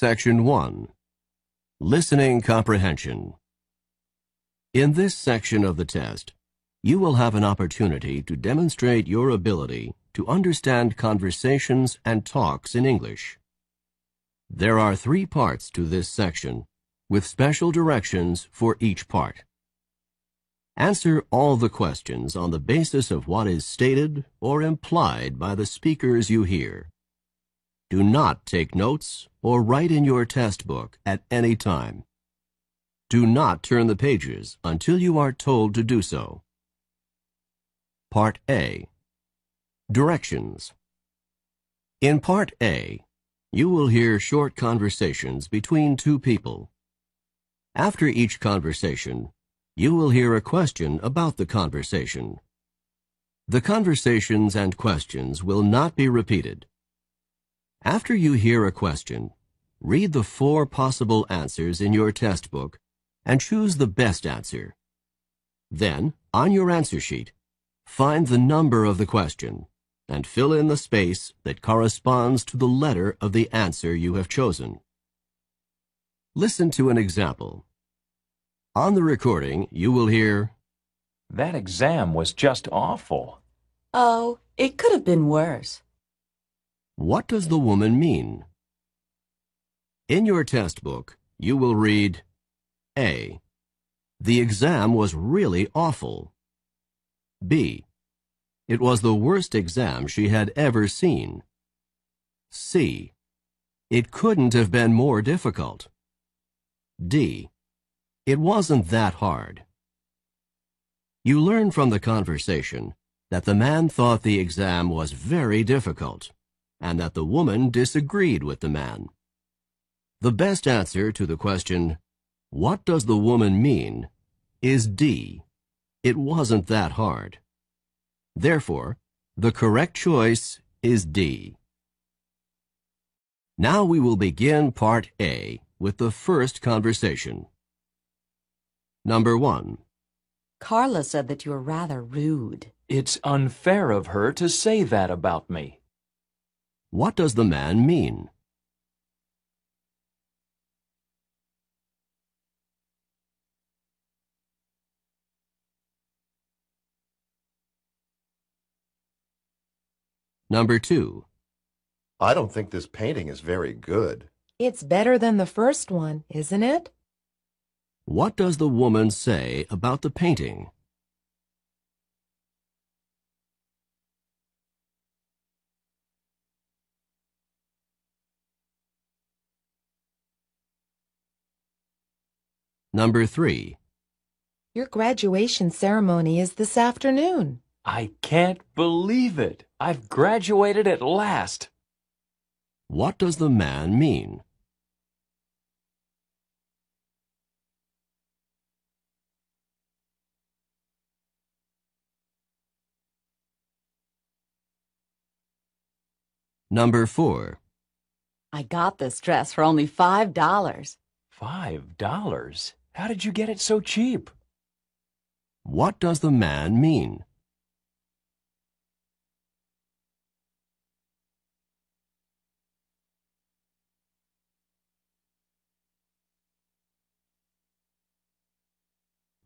Section 1. Listening Comprehension. In this section of the test, you will have an opportunity to demonstrate your ability to understand conversations and talks in English. There are 3 parts to this section, with special directions for each part. Answer all the questions on the basis of what is stated or implied by the speakers you hear. Do not take notes or write in your test book at any time. Do not turn the pages until you are told to do so. Part A. Directions. In Part A, you will hear short conversations between 2 people. After each conversation, you will hear a question about the conversation. The conversations and questions will not be repeated. After you hear a question, read the 4 possible answers in your test book and choose the best answer. Then, on your answer sheet, find the number of the question and fill in the space that corresponds to the letter of the answer you have chosen. Listen to an example. On the recording, you will hear, "That exam was just awful." "Oh, it could have been worse." "What does the woman mean?" In your test book, you will read, A. The exam was really awful. B. It was the worst exam she had ever seen. C. It couldn't have been more difficult. D. It wasn't that hard. You learn from the conversation that the man thought the exam was very difficult, and that the woman disagreed with the man. The best answer to the question, "What does the woman mean?" is D. It wasn't that hard. Therefore, the correct choice is D. Now we will begin Part A with the first conversation. Number 1. Carla said that you were rather rude. It's unfair of her to say that about me. What does the man mean? Number 2. I don't think this painting is very good. It's better than the first one, isn't it? What does the woman say about the painting? Number 3. Your graduation ceremony is this afternoon. I can't believe it. I've graduated at last. What does the man mean? Number 4. I got this dress for only $5. $5? How did you get it so cheap? What does the man mean?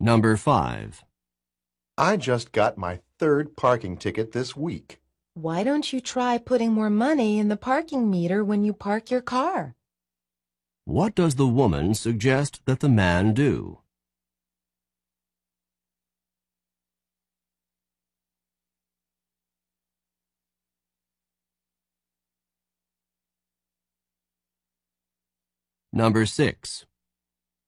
Number 5. I just got my 3rd parking ticket this week. Why don't you try putting more money in the parking meter when you park your car? What does the woman suggest that the man do? Number 6.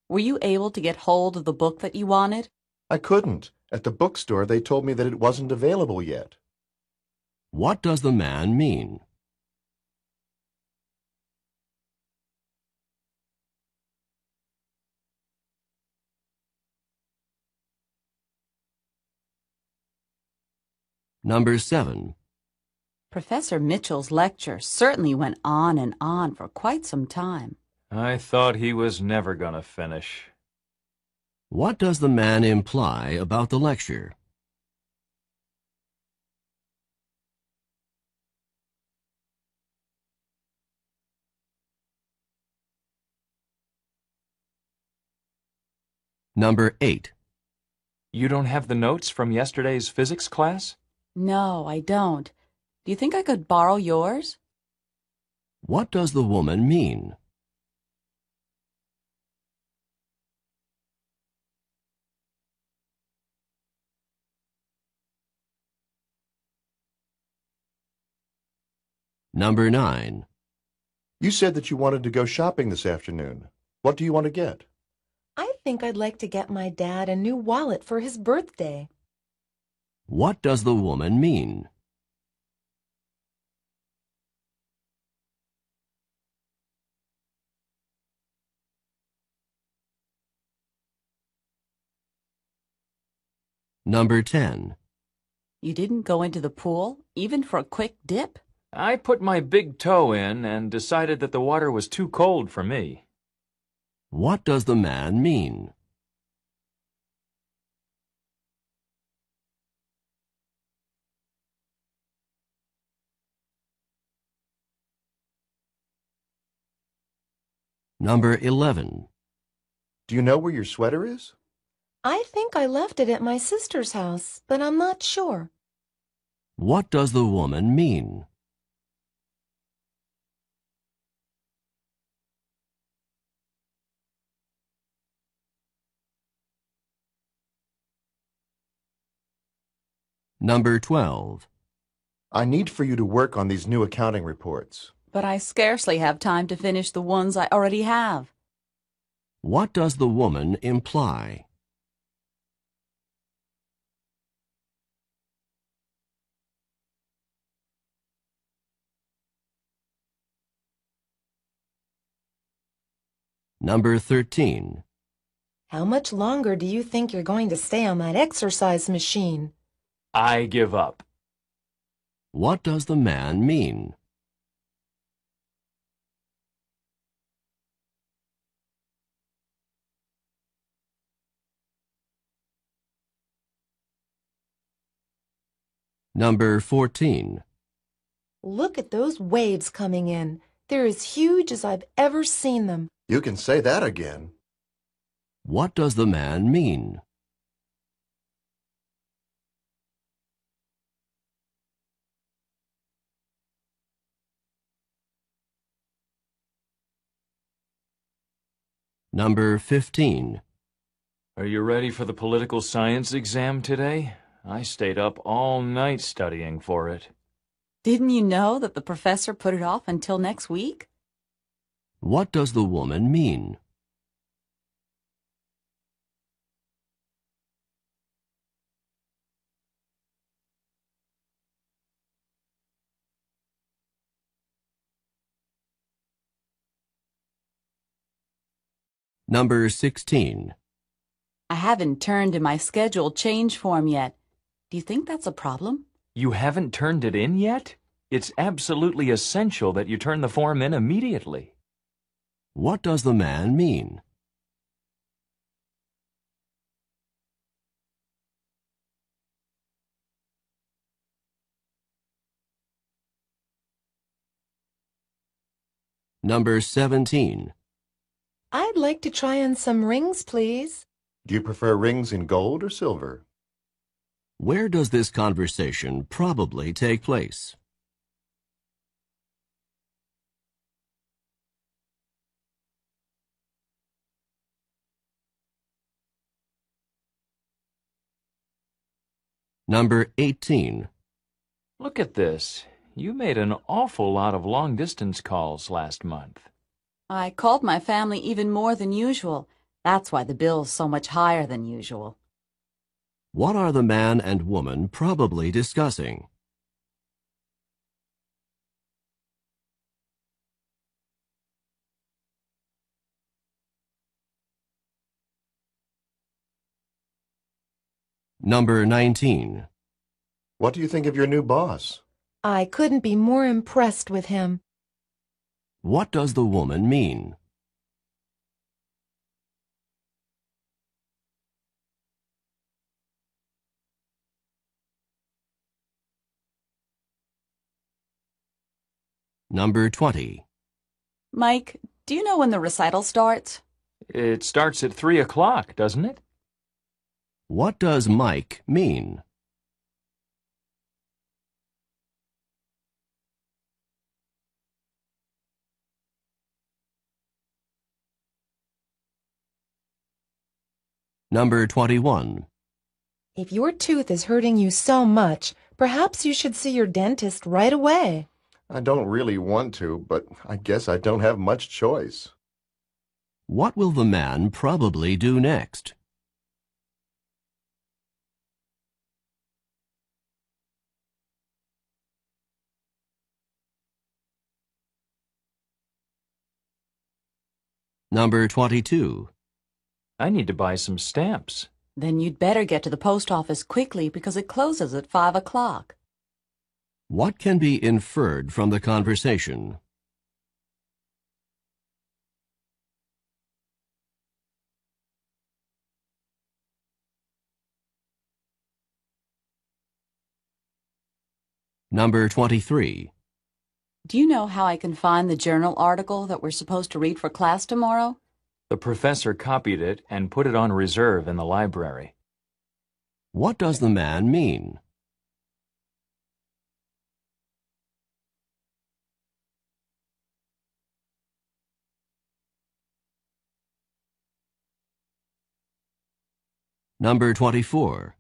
Were you able to get hold of the book that you wanted? I couldn't. At the bookstore, they told me that it wasn't available yet. What does the man mean? Number 7. Professor Mitchell's lecture certainly went on and on for quite some time. I thought he was never gonna finish. What does the man imply about the lecture? Number 8. You don't have the notes from yesterday's physics class? No, I don't. Do you think I could borrow yours? What does the woman mean? Number 9. You said that you wanted to go shopping this afternoon. What do you want to get? I think I'd like to get my dad a new wallet for his birthday. What does the woman mean? Number 10. You didn't go into the pool, even for a quick dip? I put my big toe in and decided that the water was too cold for me. What does the man mean? Number 11. Do you know where your sweater is? I think I left it at my sister's house, but I'm not sure. What does the woman mean? Number 12. I need for you to work on these new accounting reports. But I scarcely have time to finish the ones I already have. What does the woman imply? Number 13. How much longer do you think you're going to stay on that exercise machine? I give up. What does the man mean? Number 14. Look at those waves coming in. They're as huge as I've ever seen them. You can say that again. What does the man mean? Number 15. Are you ready for the political science exam today? I stayed up all night studying for it. Didn't you know that the professor put it off until next week? What does the woman mean? Number 16. I haven't turned in my schedule change form yet. Do you think that's a problem? You haven't turned it in yet? It's absolutely essential that you turn the form in immediately. What does the man mean? Number 17. I'd like to try on some rings, please. Do you prefer rings in gold or silver? Where does this conversation probably take place? Number 18. Look at this. You made an awful lot of long-distance calls last month. I called my family even more than usual. That's why the bill's so much higher than usual. What are the man and woman probably discussing? Number 19. What do you think of your new boss? I couldn't be more impressed with him. What does the woman mean? Number 20. Mike, do you know when the recital starts? It starts at 3 o'clock, doesn't it? What does Mike mean? Number 21. If your tooth is hurting you so much, perhaps you should see your dentist right away. I don't really want to, but I guess I don't have much choice. What will the man probably do next? Number 22. I need to buy some stamps. Then you'd better get to the post office quickly because it closes at 5 o'clock. What can be inferred from the conversation? Number 23. Do you know how I can find the journal article that we're supposed to read for class tomorrow? The professor copied it and put it on reserve in the library. What does the man mean? Number 24.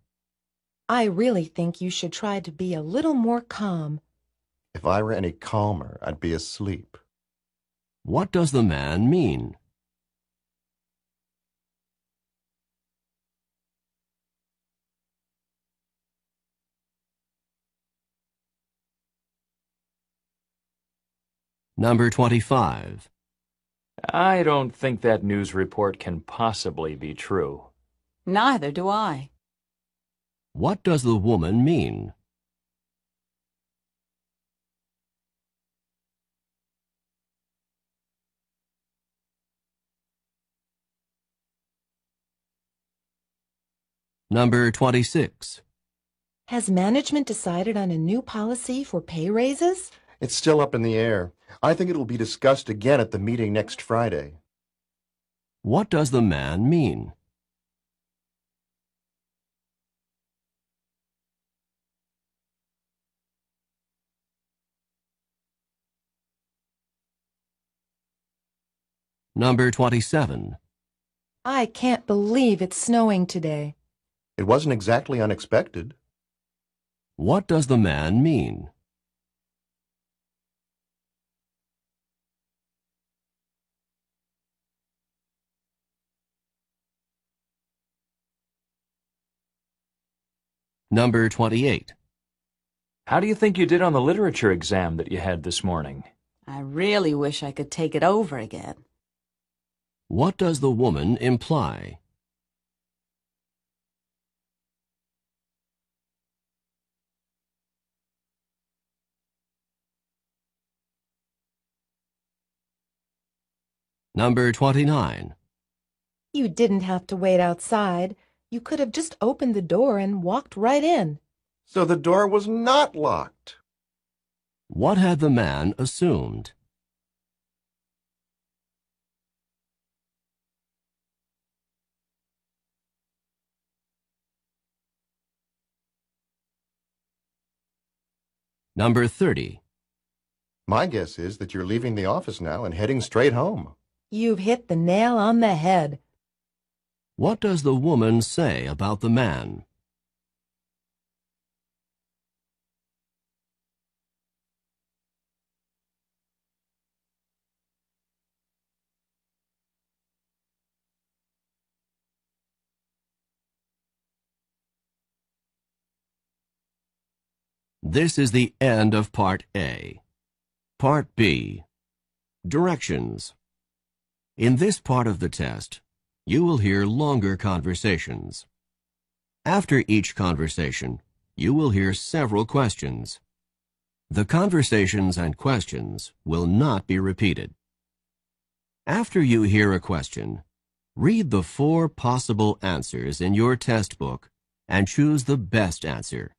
I really think you should try to be a little more calm. If I were any calmer, I'd be asleep. What does the man mean? Number 25. I don't think that news report can possibly be true. Neither do I. What does the woman mean? Number 26. Has management decided on a new policy for pay raises? It's still up in the air. I think it will be discussed again at the meeting next Friday. What does the man mean? Number 27. I can't believe it's snowing today. It wasn't exactly unexpected. What does the man mean? Number 28. How do you think you did on the literature exam that you had this morning? I really wish I could take it over again. What does the woman imply? Number 29. You didn't have to wait outside. You could have just opened the door and walked right in. So the door was not locked. What had the man assumed? Number 30. My guess is that you're leaving the office now and heading straight home. You've hit the nail on the head. What does the woman say about the man? This is the end of Part A. Part B. Directions. In this part of the test, you will hear longer conversations. After each conversation, you will hear several questions. The conversations and questions will not be repeated. After you hear a question, read the 4 possible answers in your test book and choose the best answer.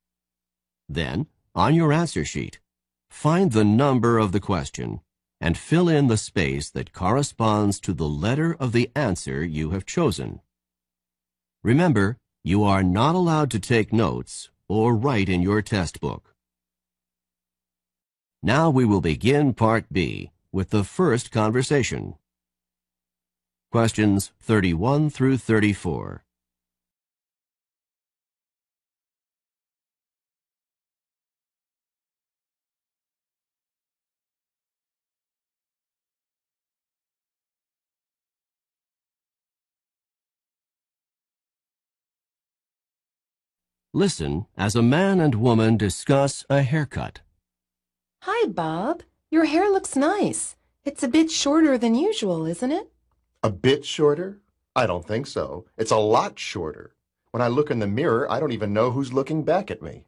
Then, on your answer sheet, find the number of the question and fill in the space that corresponds to the letter of the answer you have chosen. Remember, You are not allowed to take notes or write in your test book. Now we will begin Part B with the first conversation. Questions 31 through 34. Listen as a man and woman discuss a haircut. Hi, Bob. Your hair looks nice. It's a bit shorter than usual, isn't it? A bit shorter? I don't think so. It's a lot shorter. When I look in the mirror, I don't even know who's looking back at me.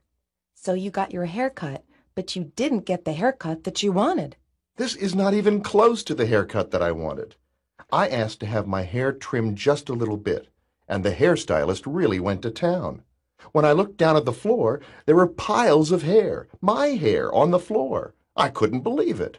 So you got your hair cut, but you didn't get the haircut that you wanted. This is not even close to the haircut that I wanted. I asked to have my hair trimmed just a little bit, and the hairstylist really went to town. When I looked down at the floor, there were piles of hair, my hair, on the floor. I couldn't believe it.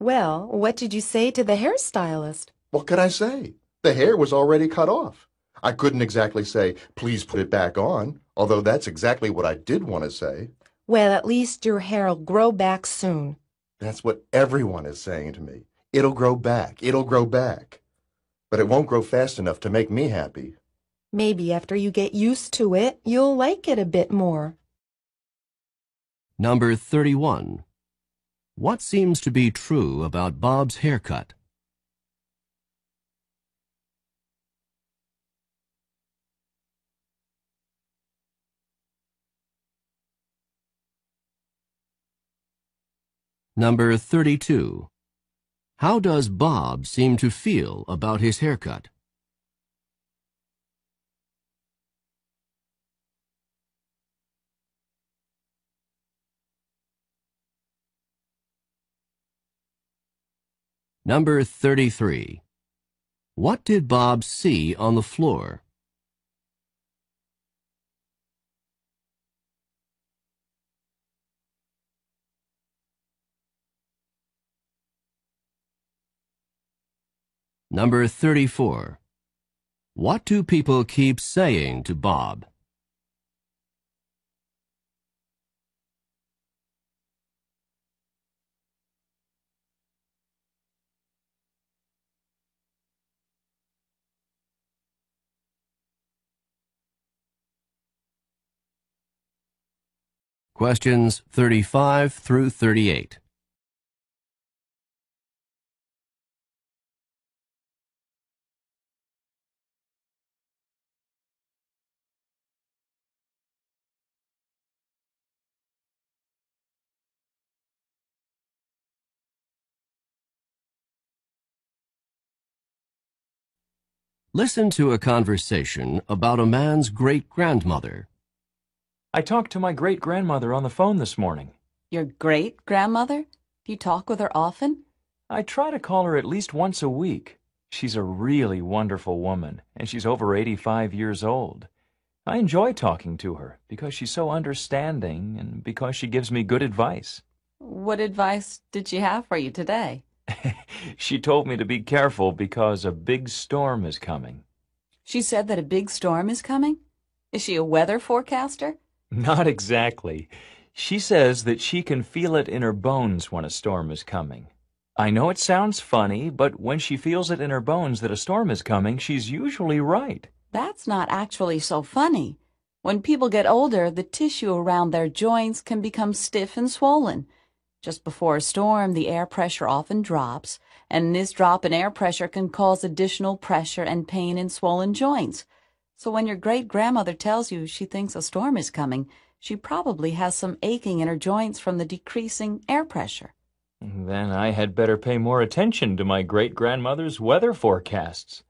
Well, what did you say to the hairstylist? What could I say? The hair was already cut off. I couldn't exactly say, please put it back on, although that's exactly what I did want to say. Well, at least your hair'll grow back soon. That's what everyone is saying to me. It'll grow back. It'll grow back. But it won't grow fast enough to make me happy. Maybe after you get used to it, you'll like it a bit more. Number 31. What seems to be true about Bob's haircut? Number 32. How does Bob seem to feel about his haircut? Number 33. What did Bob see on the floor? Number 34. What do people keep saying to Bob? Questions 35 through 38. Listen to a conversation about a man's great-grandmother. I talked to my great-grandmother on the phone this morning. Your great-grandmother? Do you talk with her often? I try to call her at least once a week. She's a really wonderful woman, and she's over 85 years old. I enjoy talking to her because she's so understanding and because she gives me good advice. What advice did she have for you today? She told me to be careful because a big storm is coming. She said that a big storm is coming? Is she a weather forecaster? Not exactly. She says that she can feel it in her bones when a storm is coming. I know it sounds funny, but when she feels it in her bones that a storm is coming, she's usually right. That's not actually so funny. When people get older, the tissue around their joints can become stiff and swollen. Just before a storm, the air pressure often drops, and this drop in air pressure can cause additional pressure and pain in swollen joints. So when your great-grandmother tells you she thinks a storm is coming, she probably has some aching in her joints from the decreasing air pressure. Then I had better pay more attention to my great-grandmother's weather forecasts.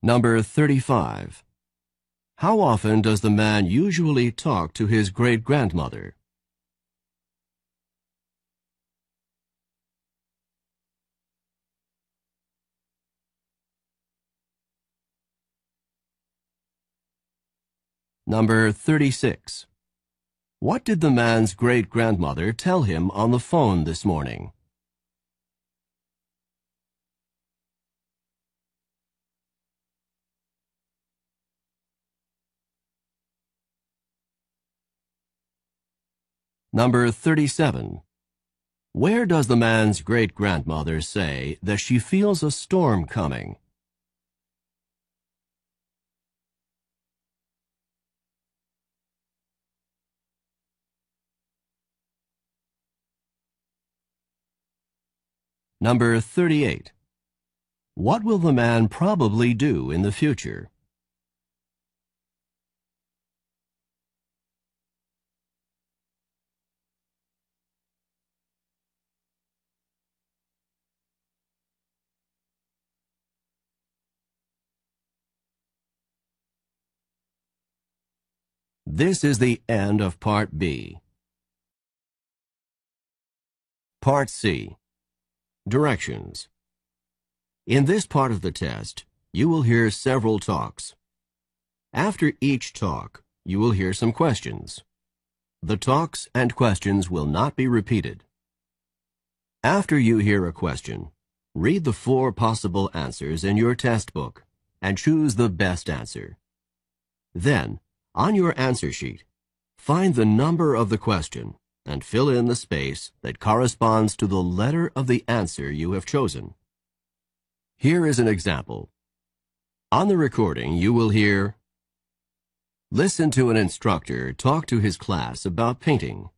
Number 35. How often does the man usually talk to his great-grandmother? Number 36. What did the man's great-grandmother tell him on the phone this morning? Number 37. Where does the man's great-grandmother say that she feels a storm coming? Number 38. What will the man probably do in the future? This is the end of Part B. Part C. Directions. In this part of the test, you will hear several talks. After each talk, you will hear some questions. The talks and questions will not be repeated. After you hear a question, read the 4 possible answers in your test book and choose the best answer. Then, on your answer sheet, find the number of the question and fill in the space that corresponds to the letter of the answer you have chosen. Here is an example. On the recording, you will hear, listen to an instructor talk to his class about painting.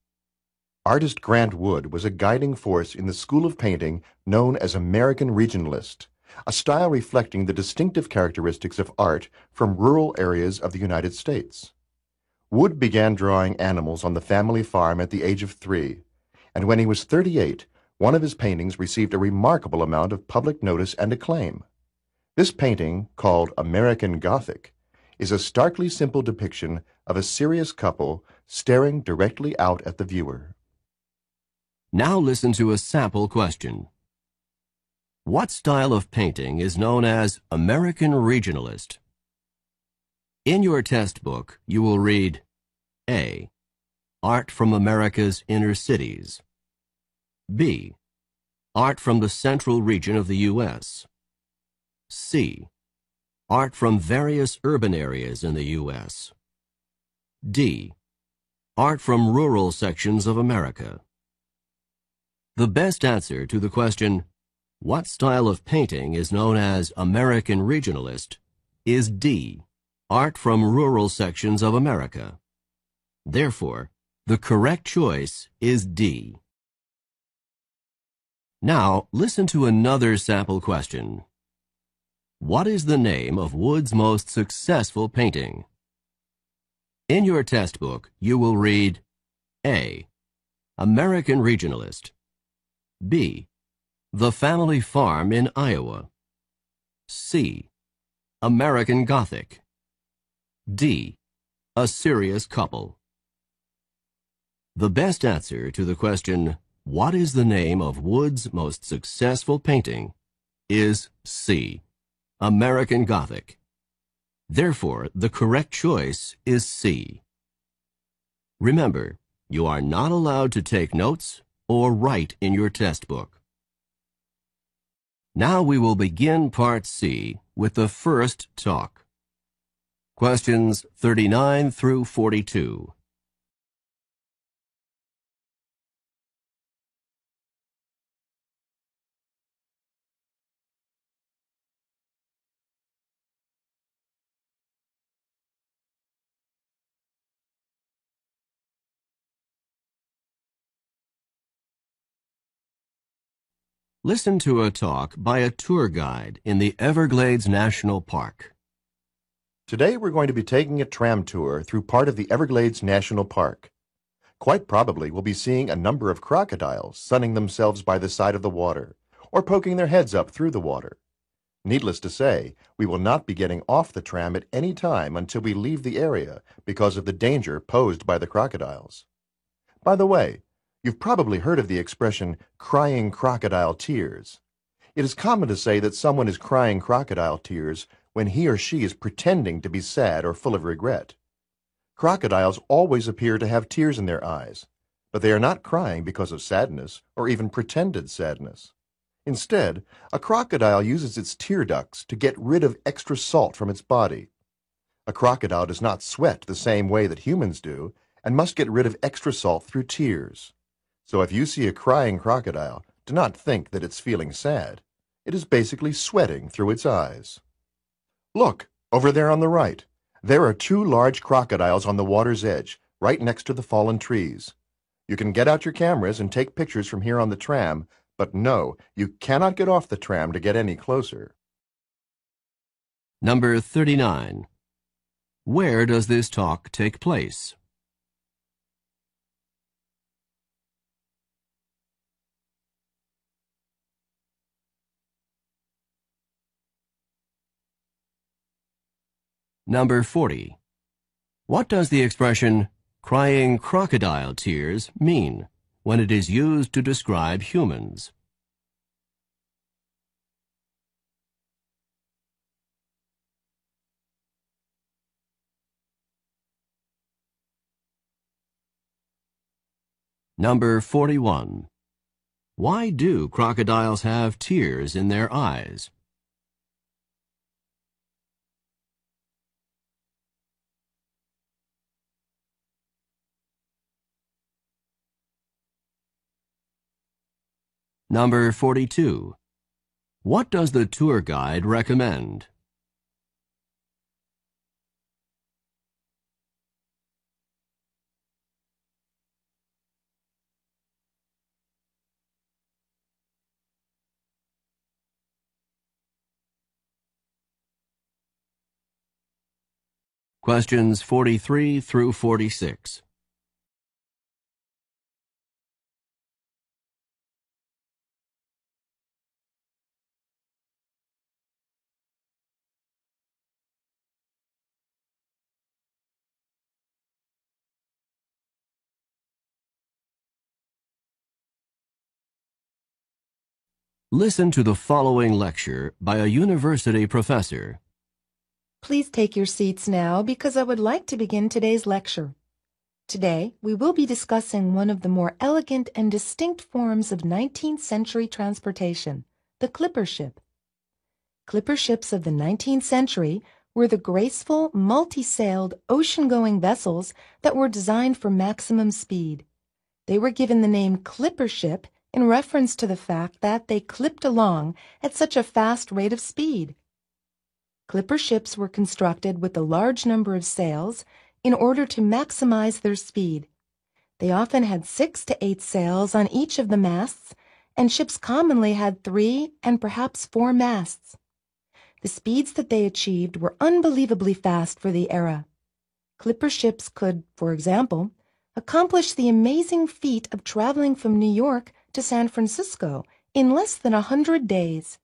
Artist Grant Wood was a guiding force in the school of painting known as American Regionalist, a style reflecting the distinctive characteristics of art from rural areas of the United States. Wood began drawing animals on the family farm at the age of 3, and when he was 38, one of his paintings received a remarkable amount of public notice and acclaim. This painting, called American Gothic, is a starkly simple depiction of a serious couple staring directly out at the viewer. Now listen to a sample question. What style of painting is known as American Regionalist? In your test book, you will read A. Art from America's inner cities. B. Art from the central region of the U.S. C. Art from various urban areas in the U.S. D. Art from rural sections of America. The best answer to the question, what style of painting is known as American Regionalist, is D. Art from rural sections of America. Therefore, the correct choice is D. Now, listen to another sample question. What is the name of Wood's most successful painting? In your test book, you will read A. American Regionalist. B. The Family Farm in Iowa. C. American Gothic. D. A Serious Couple. The best answer to the question, what is the name of Wood's most successful painting, is C. American Gothic. Therefore, the correct choice is C. Remember, you are not allowed to take notes or write in your test book. Now we will begin Part C with the first talk. Questions 39 through 42. Listen to a talk by a tour guide in the Everglades National Park. Today we're going to be taking a tram tour through part of the Everglades National Park. Quite probably we'll be seeing a number of crocodiles sunning themselves by the side of the water, or poking their heads up through the water. Needless to say, we will not be getting off the tram at any time until we leave the area because of the danger posed by the crocodiles. By the way, you've probably heard of the expression, crying crocodile tears. It is common to say that someone is crying crocodile tears when he or she is pretending to be sad or full of regret. Crocodiles always appear to have tears in their eyes, but they are not crying because of sadness or even pretended sadness. Instead, a crocodile uses its tear ducts to get rid of extra salt from its body. A crocodile does not sweat the same way that humans do, and must get rid of extra salt through tears. So if you see a crying crocodile, do not think that it's feeling sad. It is basically sweating through its eyes. Look, over there on the right. There are two large crocodiles on the water's edge, right next to the fallen trees. You can get out your cameras and take pictures from here on the tram, but no, you cannot get off the tram to get any closer. Number 39. Where does this talk take place? Number 40. What does the expression crying crocodile tears mean when it is used to describe humans? Number 41. Why do crocodiles have tears in their eyes? Number 42. What does the tour guide recommend? Questions 43 through 46. Listen to the following lecture by a university professor. Please take your seats now because I would like to begin today's lecture. Today, we will be discussing one of the more elegant and distinct forms of 19th century transportation, the clipper ship. Clipper ships of the 19th century were the graceful, multi-sailed, ocean-going vessels that were designed for maximum speed. They were given the name clipper ship in reference to the fact that they clipped along at such a fast rate of speed. Clipper ships were constructed with a large number of sails in order to maximize their speed. They often had 6 to 8 sails on each of the masts, and ships commonly had 3 and perhaps 4 masts. The speeds that they achieved were unbelievably fast for the era. Clipper ships could, for example, accomplish the amazing feat of traveling from New York to San Francisco in less than 100 days.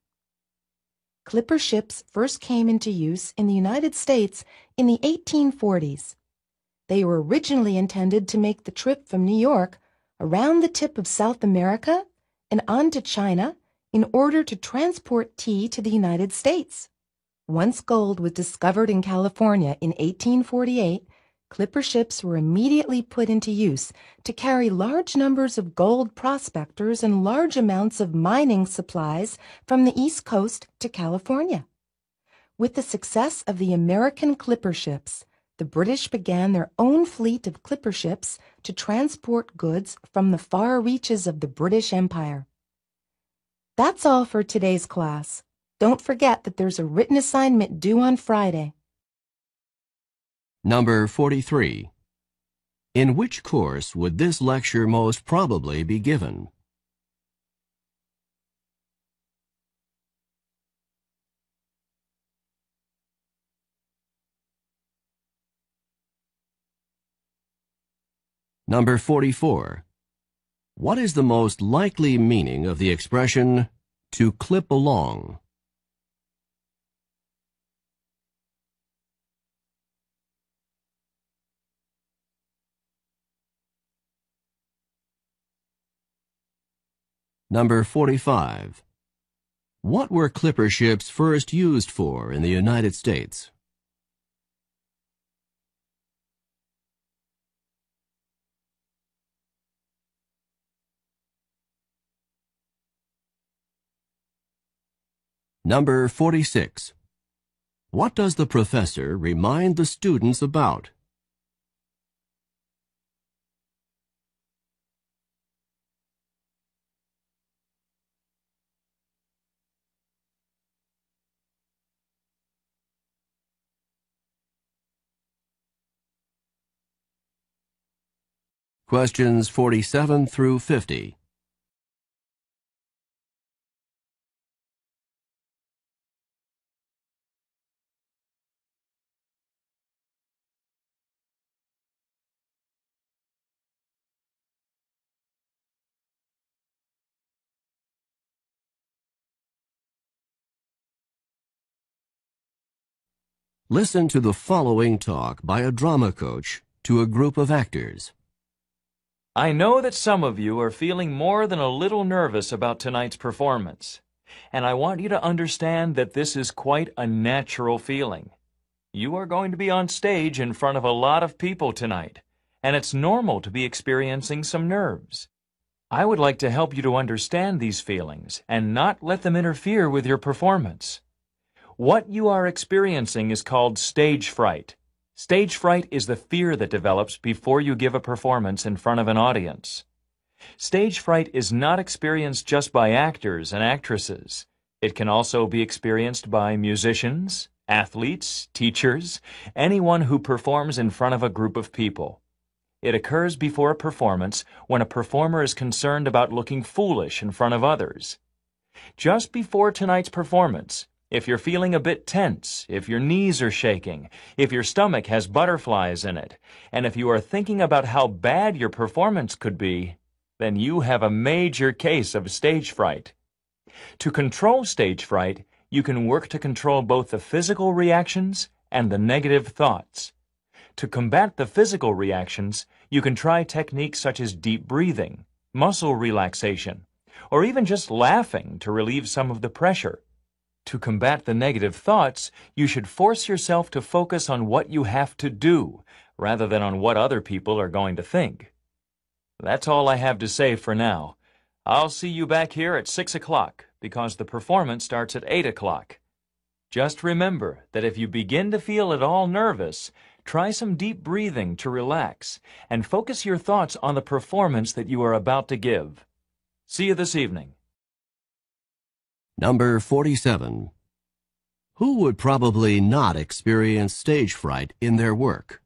Clipper ships first came into use in the United States in the 1840s. They were originally intended to make the trip from New York around the tip of South America and on to China in order to transport tea to the United States. Once gold was discovered in California in 1848, clipper ships were immediately put into use to carry large numbers of gold prospectors and large amounts of mining supplies from the East Coast to California. With the success of the American clipper ships, the British began their own fleet of clipper ships to transport goods from the far reaches of the British Empire. That's all for today's class. Don't forget that there's a written assignment due on Friday. Number 43. In which course would this lecture most probably be given? Number 44. What is the most likely meaning of the expression to clip along? Number 45. What were clipper ships first used for in the United States? Number 46. What does the professor remind the students about? Questions 47 through 50. Listen to the following talk by a drama coach to a group of actors. I know that some of you are feeling more than a little nervous about tonight's performance, and I want you to understand that this is quite a natural feeling. You are going to be on stage in front of a lot of people tonight, and it's normal to be experiencing some nerves. I would like to help you to understand these feelings and not let them interfere with your performance. What you are experiencing is called stage fright. Stage fright is the fear that develops before you give a performance in front of an audience. Stage fright is not experienced just by actors and actresses. It can also be experienced by musicians, athletes, teachers, anyone who performs in front of a group of people. It occurs before a performance when a performer is concerned about looking foolish in front of others. Just before tonight's performance, if you're feeling a bit tense, if your knees are shaking, if your stomach has butterflies in it, and if you are thinking about how bad your performance could be, then you have a major case of stage fright. To control stage fright, you can work to control both the physical reactions and the negative thoughts. To combat the physical reactions, you can try techniques such as deep breathing, muscle relaxation, or even just laughing to relieve some of the pressure. To combat the negative thoughts, you should force yourself to focus on what you have to do, rather than on what other people are going to think. That's all I have to say for now. I'll see you back here at 6 o'clock, because the performance starts at 8 o'clock. Just remember that if you begin to feel at all nervous, try some deep breathing to relax, and focus your thoughts on the performance that you are about to give. See you this evening. Number 47. Who would probably not experience stage fright in their work?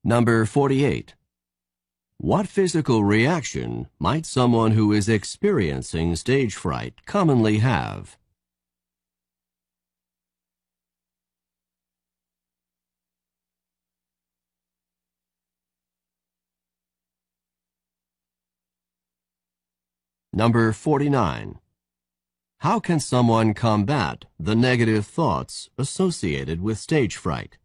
Number 48. What physical reaction might someone who is experiencing stage fright commonly have? Number 49. How can someone combat the negative thoughts associated with stage fright?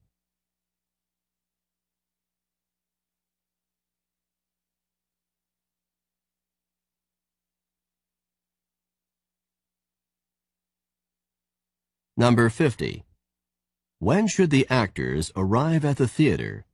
Number 50. When should the actors arrive at the theater